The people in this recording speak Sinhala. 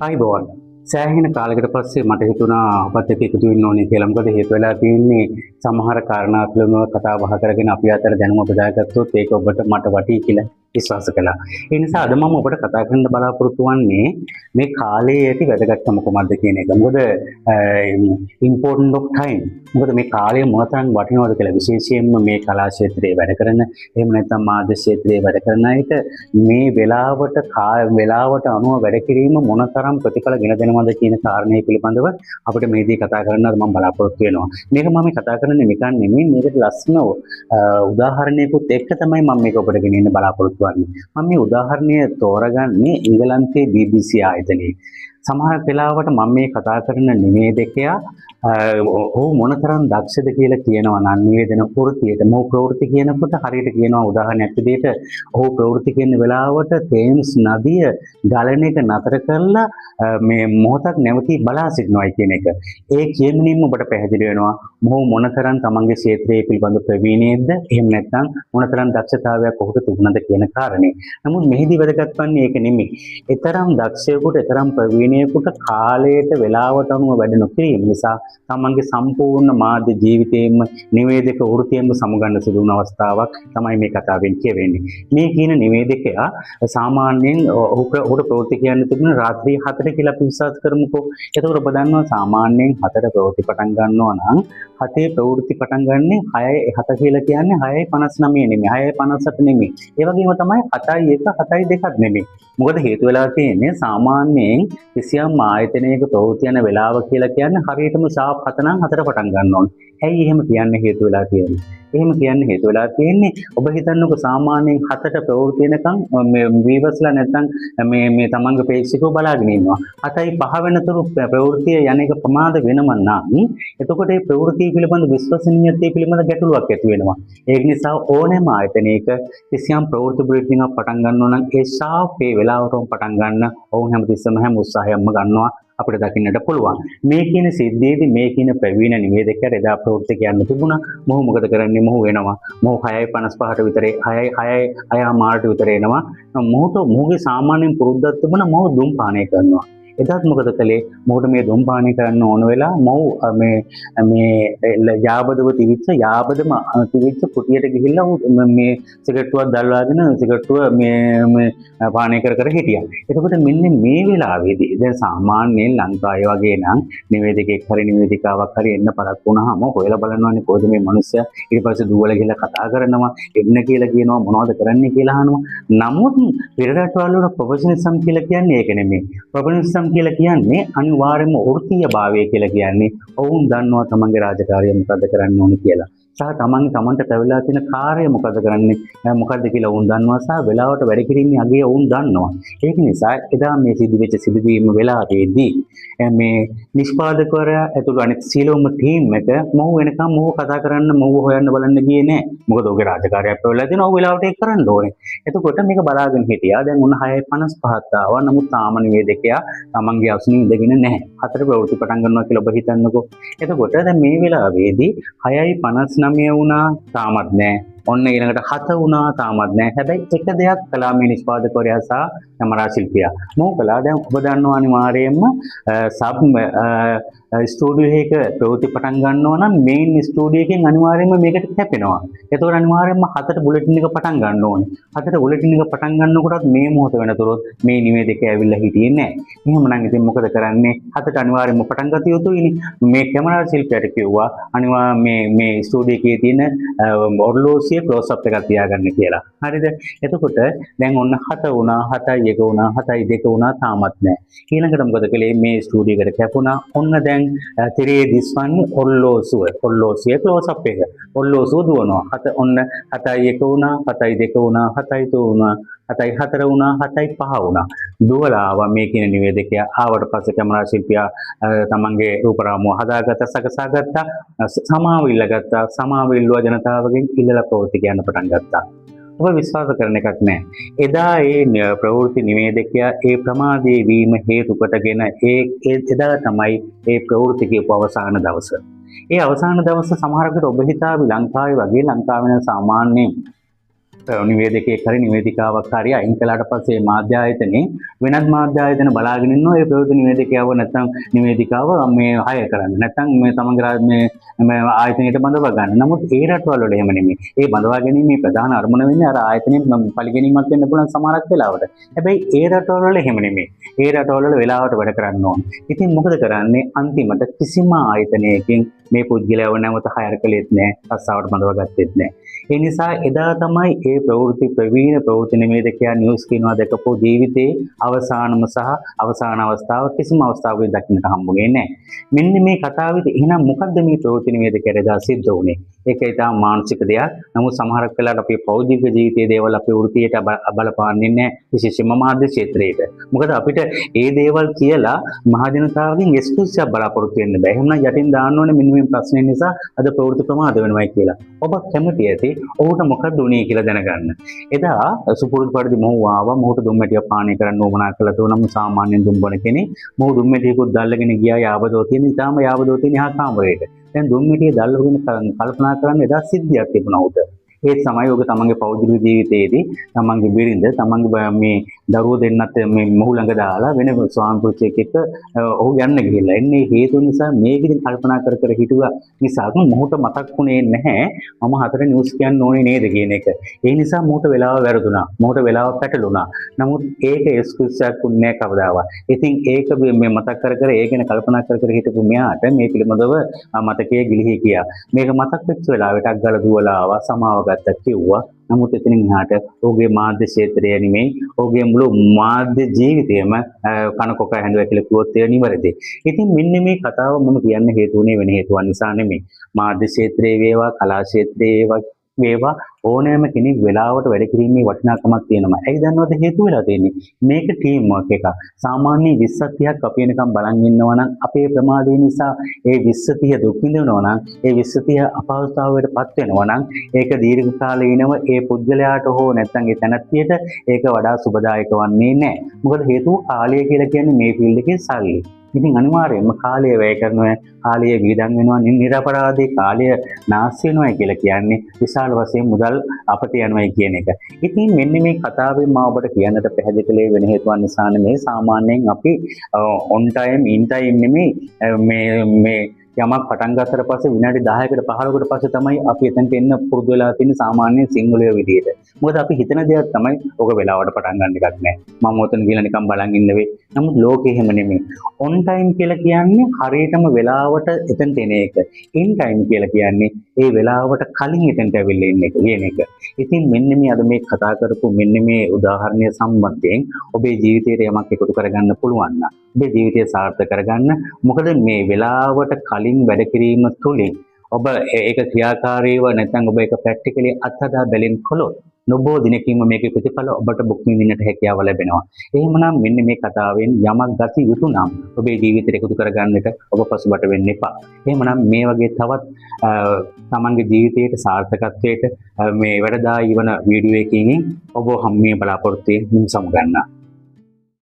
ආයිබෝවන් සෑහෙන කාලයකට පස්සේ මට හිතුණා ඔබත් එක්ක එකතු වෙන්න ඕනේ කියලා. මොකද හේතු වෙලා තියෙන්නේ සමහර කාරණා පිළිබඳව කතා බහ කරගෙන අපි අතර දැනුම බෙදාගත්තොත් ඒක ඔබට මට වටී කියලා විශ්වාස කළා. ඒ නිසා අද මම ඔබට කතා කරන්න බලාපොරොත්තු වෙන්නේ මේ කාලයේ ඇති වැදගත්කම කොහොමද කියන එක. මොකද important of time. මොකද මේ කාලය මොනතරම් වටිනවද කියලා විශේෂයෙන්ම මේ කලා ක්ෂේත්‍රයේ වැඩ කරන එහෙම නැත්නම් මාධ්‍ය ක්ෂේත්‍රයේ වැඩ කරන අයට මේ වෙලාවට අනුව වැඩ කිරීම මොනතරම් ප්‍රතිඵල ගෙන දෙනවද කියන කාරණේ පිළිබඳව අපිට මේදී කතා කරන්න මම බලාපොරොත්තු වෙනවා. මේක මම කතා කරන්නේ නිකන් නෙමෙයි, මේකට ලස්සන උදාහරණයකුත් එක්ක තමයි මම මේක ඔබට ගෙනියන්න බලාපොරොත්තු වෙන්නේ. මම මේ උදාහරණය තෝරගන්නේ ඉංගලන්තයේ BBC ආයතනයේ. සමහර වෙලාවට මම මේ කතා කරන නිවේදකයා ඔහු මොනතරම් දක්ෂද කියලා කියනවා නම් නිවේදන වෘත්තියට මොහු ප්‍රවෘත්ති කියනකොට හරියට කියනවා උදාහරණයක් විදිහට ඔහු ප්‍රවෘත්ති කියන වෙලාවට තේම්ස් නදිය ගලන එක නතර කරලා මේ මොහොතක් නැවතී බලා සිටිනවායි කියන එක. ඒ කියමනින්ම ඔබට පැහැදිලි වෙනවා මොහු මොනතරම් තමන්ගේ ක්ෂේත්‍රයේ පිළිබඳ ප්‍රවීණයෙක්ද එහෙම නැත්නම් මොනතරම් දක්ෂතාවයක් ඔහුට තිබුණද කියන කාරණේ. නමුත් මෙහිදී වැදගත් වන්නේ ඒක නෙමෙයි. ඊතරම් දක්ෂයෙකුට ඊතරම් ප්‍රවීණයෙකුට කාලයට වෙලාවට අනුව වැඩ නොකිරීම නිසා තමන්ගේ සම්පූර්ණ මාධ්‍ය ජීවිතයෙන්ම නිවේදක වෘත්තියෙන්ම සමුගන්න සිදු වුණ අවස්ථාවක් තමයි මේ කතාවෙන් කියවෙන්නේ. මේ කියන නිවේදකයා සාමාන්‍යයෙන් ඔහුට ප්‍රවෘත්ති කියන්න තිබුණ රාත්‍රී 7ට කියලා අපි විශ්වාස කරමුකෝ. එතකොට ඔබ දන්නවා සාමාන්‍යයෙන් 7ට ප්‍රවෘත්ති පටන් ගන්නවා නම් 7 ප්‍රවෘත්ති පටන් ගන්නේ 7 කියලා කියන්නේ 6:59 නෙමෙයි 6:58 නෙමෙයි. ඒ වගේම තමයි 7:1 7:2 නෙමෙයි. මොකද හේතු වෙලා තියෙන්නේ සාමාන්‍යයෙන් කිසියම් ආයතනයක ප්‍රවෘත්ති යන වෙලාව කියලා කියන්නේ හරියටම ශාප් 7 නම් 4 පටන් ගන්න ඕනේ. ඇයි එහෙම කියන්න හේතු වෙලා තියෙන්නේ? එහෙම කියන්න හේතු වෙලා තියෙන්නේ ඔබ හිතන්නකෝ සාමාන්‍යයෙන් 7ට ප්‍රවෘත්ති වෙනකන් මේ වීවර්ස්ලා නැත්තම් මේ තමන්ගේ ප්‍රේක්ෂකව බලාගෙන ඉන්නවා. 7:05 වෙනතුරු ප්‍රවෘත්තිය යන එක ප්‍රමාද වෙනම නම් එතකොට මේ ප්‍රවෘත්ති පිළිබඳ විශ්වසනීයත්වය පිළිබඳ ගැටලුවක් ඇති වෙනවා. ඒක නිසා ඕනෑම ආයතනයක කිසියම් ප්‍රවෘත්ති බුලටින් එකක් පටන් ගන්නවා නම් ඒ ශාප් ඒ වෙලාවටම පටන් ගන්න ඔවුන් හැමතිස්සෙම හැම උත්සාහයක්ම ගන්නවා අපිට දකින්නට පුළුවන්. මේ කියන සිද්ධියේදී මේ කියන ප්‍රවීණ නිවේදකයා එදා ප්‍රවෘත්ති කියන්න තිබුණා. මොහු මොකද කරන්නේ? මොහු වෙනවා. මොහු 6:55ට විතරේ 6 මාර්ට විතර එනවා. මොහුගේ සාමාන්‍යයෙන් පුරුද්දක් තිබුණා මොහු දුම් පානය කරනවා. එදත් මොකද කළේ? මොහුට මේ දුම් පානය කරන්න ඕන වෙලා මොහු මේ යාබදව තිවිච්ච කුටියට ගිහිල්ලා මේ සිගරට්ටුවක් දැල්වාගෙන සිගරට්ටුව මේ පානය කර හිටියා. එතකොට මෙන්න මේ වෙලාවේදී දැන් සාමාන්‍යයෙන් ලංකාවේ වගේ නම් නිවේදකෙක් හරි නිවේදිකාවක් හරි එන්න පරක් වුණාම හොයලා බලනවානේ කොහෙද මේ මිනිස්සයා. ඊට පස්සේ දුවලා ගිහලා කතා කරනවා, එන්න කියලා කියනවා, මොනවද කරන්නේ කියලා අහනවා. නමුත් පෙර රටවල් වල ප්‍රොෆෙෂනලිසම් කියලා කියන්නේ ඒක නෙමෙයි. ප්‍රොෆෙෂනලිසම් කියලා කියන්නේ අනිවාර්යයෙන්ම වෘත්තීය භාවය කියලා කියන්නේ ඔවුන් දන්නවා තමන්ගේ රාජකාරිය මොකද්ද කරන්න ඕනේ කියලා. සහ තමන්ට පැවලා තියෙන කාර්යය මොකද කරන්නේ මොකද්ද කියලා ඔවුන් දන්නවා සහ වෙලාවට වැඩ කිරීමේ අගය ඔවුන් දන්නවා. ඒක නිසා එදා මේ සිදුවෙච්ච සිදුවීම වෙලාවේදී මේ නිෂ්පාදකවරයා ඇතුළු අනිත් සියලුම ටීම් එක මොහු වෙනකම් මොහු කතා කරන්න මොහු හොයන්න බලන්න ගියේ නෑ. මොකද ඔහුගේ රාජකාරියක් පැවලා තියෙනවා. ඔහු වෙලාවට ඒක කරන්න ඕනේ. එතකොට මේක බලාගෙන හිටියා. දැන් උන් 6:55ට ආවා. නමුත් තාම නිවේදකයා තමන්ගේ අසුනේ ඉඳගෙන නැහැ. 4 ප්‍රවෘත්ති පටන් ගන්නවා කියලා ඔබ හිතන්නකෝ. එතකොට දැන් මේ වෙලාවේදී 6:59 වුණා තාමත් නැහැ. ඔන්න ඊළඟට 7 වුණා තාමත් නැහැ. හැබැයි එක දෙයක් කළා මේ නිෂ්පාදකවරයා සහ කැමරා ශිල්පියා. මොකද කළා දැන් ඔබ දන්නවා අනිවාර්යයෙන්ම ස්ටුඩියෝ එකක ප්‍රවෘත්ති පටන් ගන්නවා නම් මේන් ස්ටුඩියෝ එකෙන් අනිවාර්යයෙන්ම මේකට කැපෙනවා. ඒතකොට අනිවාර්යයෙන්ම 7ට බුලටින් එක පටන් ගන්න ඕනේ. 7ට බුලටින් එක පටන් ගන්නකොටත් මේ මොහොත වෙනතුරුත් මේ නිවේදකයා ඇවිල්ලා හිටියේ නැහැ. එහෙමනම් ඉතින් මොකද කරන්නේ? 7ට අනිවාර්යයෙන්ම පටන් ගත යුතුයිනේ. මේ කැමරා ශිල්පියාට කිව්වා අනිවාර්යයෙන් මේ ස්ටුඩියෝ එකේ තියෙන ඔර්ලෝසිය ක්ලෝස් අප් එකක් තියාගන්න කියලා. හරිද? එතකොට දැන් ඔන්න 7 වුණා, 7:1 වුණා, 7:2 වුණා තාමත් නැහැ. ඊළඟට මොකද කළේ? මේ ස්ටුඩියෝ එකට කැපුණා. ඔන්න දැන් තිරේ දිස්වන්නේ ඔර්ලෝසිය ක්ලෝස් අප් එක. ඔර්ලෝසුව දුවනවා. ඔන්න 7:1 වුණා, 7:2 වුණා, 7:3 වුණා, 7:4 වුණා, 7:5 වුණා. දුවලා ආවා මේ කියන නිවේදකයා. ආවට පස්සේ කැමරා ශිල්පියා තමන්ගේ රූපරාමුව හදාගත්තා, සකසාගත්තා, සමාව ඉල්ලගත්තා. සමාව ඉල්ලුවා ජනතාවගෙන් ඉල්ලලා ප්‍රවෘත්ති කියන්න පටන් ගත්තා. ඔබ විශ්වාස කරන එකක් නෑ. එදා ඒ ප්‍රවෘත්ති නිවේදකයා ඒ ප්‍රමාදයේ වීම හේතු කොටගෙන එදා තමයි ඒ ප්‍රවෘත්ති කියපු අවසාන දවස. ඒ අවසාන දවස සමහර විට ඔබ හිතාවි ලංකාවේ වගේ ලංකාවේ සාමාන්‍යයෙන් නිවේදකයෙක් හරි නිවේදිකාවක් හරි අයින් කළාට පස්සේ මාධ්‍ය ආයතනේ වෙනත් මාධ්‍ය ආයතන බලාගෙන ඉන්නවා ඒ ප්‍රවෘත්ති නිවේදකයව නැත්නම් නිවේදිකාව මේ හය කරන්න. නැත්නම් මේ තමන්ගේ මේ ආයතනයට බඳව ගන්න. නමුත් ඒ රටවල වල එහෙම නෙමෙයි. ඒ බඳවා ගැනීමේ ප්‍රධාන අරමුණ වෙන්නේ අර ආයතනයේ පරිගැනීමක් වෙන්න පුළුවන් සමහරක් වෙලාවට. හැබැයි ඒ රටවල වල එහෙම නෙමෙයි. ඒ රටවල වල වෙලාවට වැඩ කරන්න ඕන. ඉතින් මොකද කරන්නේ? අන්තිමට කිසිම ආයතනයකින් මේ පුද්ගලයාව නැවත හයර් කළෙත් නැහැ. රස්සාවට බඳව ගත්තෙත් නැහැ. ඒ නිසා එදා තමයි ඒ ප්‍රවෘත්ති ප්‍රවීණ ප්‍රවෘත්ති නිවේදකයා නිවුස් කියනවා දැකපු ජීවිතේ අවසානම සහ අවසාන අවස්ථාව කිසිම අවස්ථාවක දකින්නට හම්බුනේ නැහැ. මෙන්න මේ කතාවේදී එහෙනම් මොකද්ද මේ ප්‍රවෘත්ති නිවේදකයාට එදා සිද්ධ වුනේ? ඒක ඊටාම මානසික දෙයක්. නමුත් සමහරක් වෙලාවට අපේ පෞද්ගලික ජීවිතයේ දේවල් අපේ වෘත්තියට බලපාන්නේ නැහැ. විශේෂයෙන්ම මාධ්‍ය ක්ෂේත්‍රයේට. මොකද අපිට ඒ දේවල් කියලා මහ ජනතාවගෙන් එක්ස්කියුස් එකක් බලාපොරොත්තු වෙන්න බෑ. එහෙනම් යටින් දාන්න ඕනේ මෙන්න මේ ප්‍රශ්නේ නිසා අද ප්‍රවෘත්ති ප්‍රමාද වෙනවයි කියලා. ඔබ කැමති ඇති ඔහුට මොකක්ද උනේ කියලා දැනගන්න. එදා සුපුරුදු පරිදි මොහු ආවා. මොහුට දුම්මැටිය පානය කරන්න උවමනා කළා. තෝනම සාමාන්‍යයෙන් දුම්බන කෙනෙක්. මොහු දුම්මැටියකුත් දැල්ලගෙන ගියා යාබදෝ තියෙන. ඊටාම යාබදෝ තියෙන එහා කාමරේට. දැන් දුම්මැටිය දැල්ලගෙන කල්පනා කරන්න එදා සිද්ධියක් තිබුණා උට. ඒ තමයි ඔබ තමන්ගේ පෞද්ගලික ජීවිතයේදී තමන්ගේ බිරිඳ තමන්ගේ මේ දරුවෝ දෙන්නත් මේ මොහු ළඟ දාලා වෙන ස්වාමි පුරුෂයෙක් එක්ක ඔහු යන්න ගිහිල්ලා. එන්නේ හේතු නිසා මේකෙන් කල්පනා කර කර හිටුවා නිසා මොහුට මතක් වුණේ නැහැ මම හතර නිවුස් කියන්න ඕනේ නේද කියන එක. ඒ නිසා මොහුට වෙලාව වැරදුනා. මොහුට වෙලාව පැටළුණා. නමුත් ඒක එක්ස්කියුස් එකක් වුණේ කවදාවත්. ඉතින් ඒක මේ මතක් කර කර ඒ ගැන කල්පනා කර කර හිටපු මෙයාට මේ පිළිබඳව මතකයේ ගිලිහි ගියා. මේක මතක් වෙච්ච වෙලාවට අග්ගල දුවලා ආවා සමාව ගත්තා කිව්වා. නමුත් එතනින් එහාට ඔහුගේ මාධ්‍ය ක්ෂේත්‍රය නෙමෙයි ඔහුගේ මුළු මාධ්‍ය ජීවිතයම කනකොක හැඳුවා කියලා කිව්වොත් ඒක නිවැරදි. ඉතින් මෙන්න මේ කතාව මම කියන්න හේතු වුණේ වෙන හේතුවක් නිසා නෙමෙයි. මාධ්‍ය ක්ෂේත්‍රයේ වේවා කලා ක්ෂේත්‍රයේ වේවා ඕනෑම කෙනෙක් වෙලාවට වැඩ කිරීමේ වටිනාකමක් තියෙනවා. ඇයි දන්නවද හේතු වෙලා තියෙන්නේ? මේක ටීම් වර්ක් එකක්. සාමාන්‍ය 20 30ක් අපි එනකම් බලන් ඉන්නවා නම් අපේ ප්‍රමාදය නිසා ඒ 20 30 දුක් විඳිනවා නම් ඒ 20 30 අපහසුතාවයටපත් වෙනවා නම් ඒක දීර්ඝ කාලීනව ඒ පුද්ගලයාට හෝ නැත්නම් ඒ තැනැත්තියට ඒක වඩා සුබදායක වන්නේ නැහැ. මොකද හේතුව කාලය කියලා කියන්නේ මේ ෆීල්ඩ් එකේ සල්ලි. ඉතින් අනිවාර්යයෙන්ම කාලය වැය කරනවා, කාලය වියදම් වෙනවා, නිරපරාධී කාලය නාස්ති වෙනවා කියලා කියන්නේ විශාල වශයෙන් මුදල් අපට යනවා කියන එක. ඉතින් මෙන්න මේ කතාවෙන් මම ඔබට කියන්නට පැහැදිලි කළේ වෙන හේතුවක් නිසා නෙමෙයි. සාමාන්‍යයෙන් අපි on time in time නෙමෙයි මේ යමක් පටන් ගත්තට පස්සේ විනාඩි 10කට 15කට පස්සේ තමයි අපි එතනට එන්න පුරුදු වෙලා තියෙන සාමාන්‍ය සිංහලයේ විදිහට. මොකද අපි හිතන දේක් තමයි ඔක වෙලාවට පටන් ගන්න එකක් නෑ. මම ඔතන ගිහලා නිකන් බලන් ඉන්න වෙයි. නමුත් ලෝකේ එහෙම නෙමෙයි. on time කියලා කියන්නේ හරියටම වෙලාවට එතනට එන එක. in time කියලා කියන්නේ ඒ වෙලාවට කලින් එතනට ඇවිල්ලා ඉන්න එක කියන එක. ඉතින් මෙන්න මේ අද මේ කතා කරපු මෙන්න මේ උදාහරණය සම්බන්ධයෙන් ඔබේ ජීවිතයට යමක් එකතු කරගන්න පුළුවන් නම් ඔබේ ජීවිතය සාර්ථක කරගන්න. මොකද මේ වෙලාවට කලින් වැඩ කිරීම තුළින් ඔබ ඒක ක්‍රියාකාරීව නැත්නම් ඔබ ඒක ප්‍රැක්ටිකලි අත්හදා බැලින් කළොත් නොබෝ දිනකින්ම මේකේ ප්‍රතිඵල ඔබට භුක් විඳින්නට හැකියාව ලැබෙනවා. එහෙමනම් මෙන්න මේ කතාවෙන් යමක් ගත යුතු නම් ඔබේ ජීවිතයට එකතු කරගන්නට ඔබ පසුබට වෙන්න එපා. එහෙමනම් මේ වගේ තවත් තමන්ගේ ජීවිතයේ සාර්ථකත්වයට මේ වැඩදායී වන වීඩියෝ එකකින් ඔබ හැම බලාපොරොත්තු වෙමින් සමු ගන්නවා.